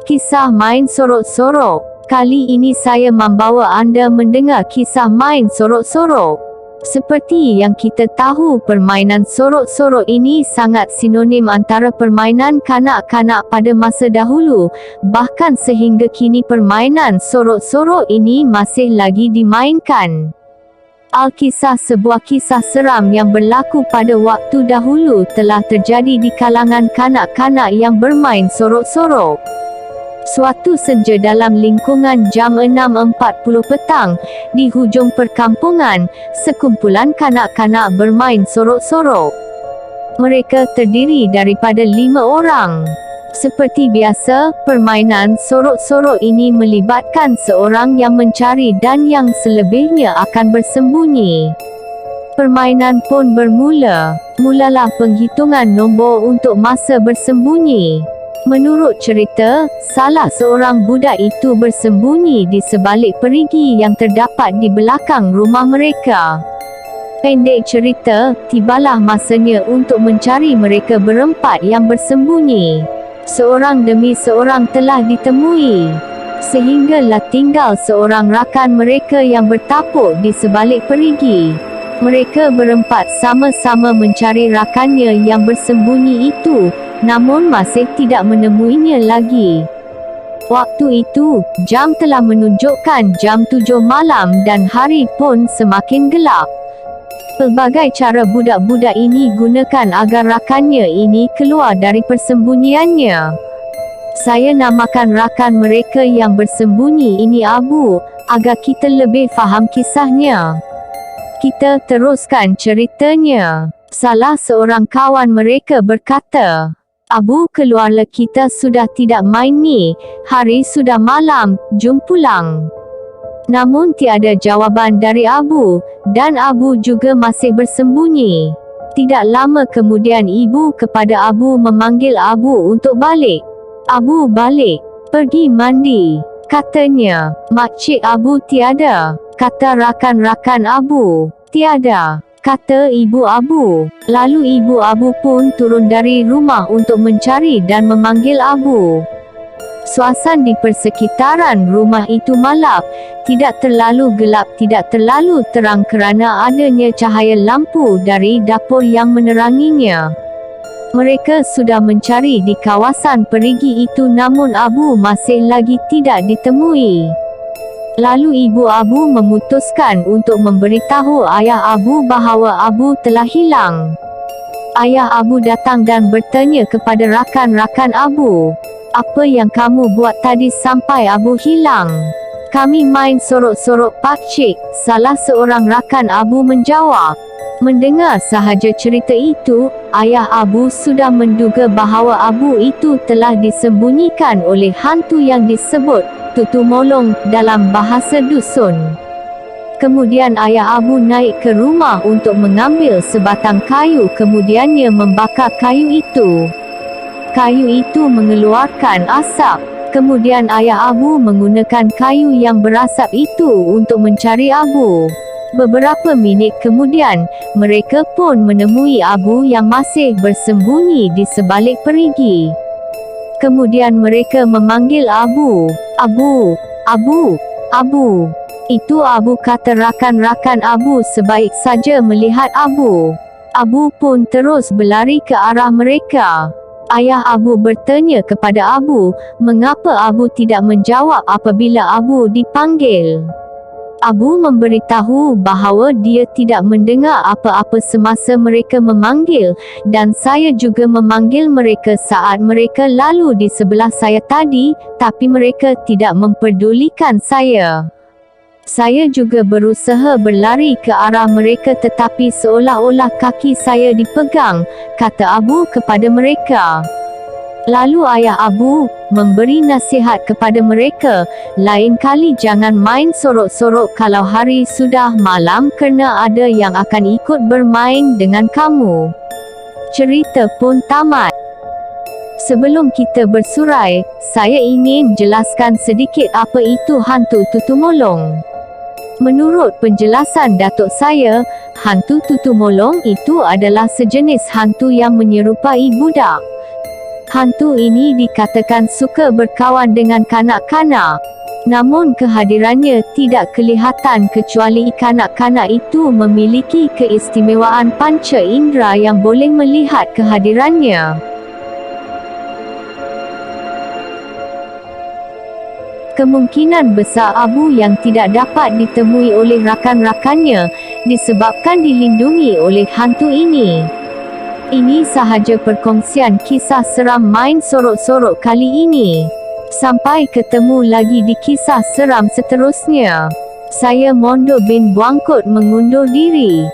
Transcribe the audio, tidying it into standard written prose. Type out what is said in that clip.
Kisah main sorok-sorok. Kali ini saya membawa anda mendengar kisah main sorok-sorok. Seperti yang kita tahu, permainan sorok-sorok ini sangat sinonim antara permainan kanak-kanak pada masa dahulu. Bahkan sehingga kini permainan sorok-sorok ini masih lagi dimainkan. Alkisah, sebuah kisah seram yang berlaku pada waktu dahulu, telah terjadi di kalangan kanak-kanak yang bermain sorok-sorok. Suatu senja dalam lingkungan jam 6.40 petang, di hujung perkampungan, sekumpulan kanak-kanak bermain sorok-sorok. Mereka terdiri daripada 5 orang. Seperti biasa, permainan sorok-sorok ini melibatkan seorang yang mencari dan yang selebihnya akan bersembunyi. Permainan pun bermula. Mulalah penghitungan nombor untuk masa bersembunyi. Menurut cerita, salah seorang budak itu bersembunyi di sebalik perigi yang terdapat di belakang rumah mereka. Pendek cerita, tibalah masanya untuk mencari mereka berempat yang bersembunyi. Seorang demi seorang telah ditemui. Sehinggalah tinggal seorang rakan mereka yang bertapuk di sebalik perigi. Mereka berempat sama-sama mencari rakannya yang bersembunyi itu, namun masih tidak menemuinya lagi. Waktu itu, jam telah menunjukkan jam 7 malam dan hari pun semakin gelap. Pelbagai cara budak-budak ini gunakan agar rakannya ini keluar dari persembunyiannya. Saya namakan rakan mereka yang bersembunyi ini Abu, agar kita lebih faham kisahnya. Kita teruskan ceritanya. Salah seorang kawan mereka berkata, "Abu, keluarlah, kita sudah tidak main ni. Hari sudah malam, jom pulang." Namun tiada jawaban dari Abu, dan Abu juga masih bersembunyi. Tidak lama kemudian ibu kepada Abu memanggil Abu untuk balik. "Abu, balik. Pergi mandi," katanya. "Makcik Abu tiada," kata rakan-rakan Abu. "Tiada," kata ibu Abu. Lalu ibu Abu pun turun dari rumah untuk mencari dan memanggil Abu. Suasana di persekitaran rumah itu malap, tidak terlalu gelap, tidak terlalu terang kerana adanya cahaya lampu dari dapur yang meneranginya. Mereka sudah mencari di kawasan perigi itu, namun Abu masih lagi tidak ditemui. Lalu ibu Abu memutuskan untuk memberitahu ayah Abu bahawa Abu telah hilang. Ayah Abu datang dan bertanya kepada rakan-rakan Abu, "Apa yang kamu buat tadi sampai Abu hilang?" "Kami main sorok-sorok pakcik," salah seorang rakan Abu menjawab. Mendengar sahaja cerita itu, ayah Abu sudah menduga bahawa Abu itu telah disembunyikan oleh hantu yang disebut Tutu Molong dalam bahasa dusun. Kemudian ayah Abu naik ke rumah untuk mengambil sebatang kayu, kemudiannya membakar kayu itu. Kayu itu mengeluarkan asap. Kemudian ayah Abu menggunakan kayu yang berasap itu untuk mencari Abu. Beberapa minit kemudian, mereka pun menemui Abu yang masih bersembunyi di sebalik perigi. Kemudian mereka memanggil Abu. "Abu, Abu, Abu." "Itu Abu," kata rakan-rakan Abu sebaik saja melihat Abu. Abu pun terus berlari ke arah mereka. Ayah Abu bertanya kepada Abu, mengapa Abu tidak menjawab apabila Abu dipanggil. Abu memberitahu bahawa dia tidak mendengar apa-apa semasa mereka memanggil, dan saya juga memanggil mereka saat mereka lalu di sebelah saya tadi, tapi mereka tidak memperdulikan saya. Saya juga berusaha berlari ke arah mereka tetapi seolah-olah kaki saya dipegang, kata Abu kepada mereka. Lalu ayah Abu memberi nasihat kepada mereka, "Lain kali jangan main sorok-sorok kalau hari sudah malam kerana ada yang akan ikut bermain dengan kamu." Cerita pun tamat. Sebelum kita bersurai, saya ingin jelaskan sedikit apa itu hantu Tutu Molong. Menurut penjelasan datuk saya, hantu Tutu Molong itu adalah sejenis hantu yang menyerupai budak. Hantu ini dikatakan suka berkawan dengan kanak-kanak. Namun kehadirannya tidak kelihatan kecuali kanak-kanak itu memiliki keistimewaan panca indera yang boleh melihat kehadirannya. Kemungkinan besar abu yang tidak dapat ditemui oleh rakan-rakannya disebabkan dilindungi oleh hantu ini. Ini sahaja perkongsian kisah seram main sorok-sorok kali ini. Sampai ketemu lagi di kisah seram seterusnya. Saya Mondo bin Buangkot mengundur diri.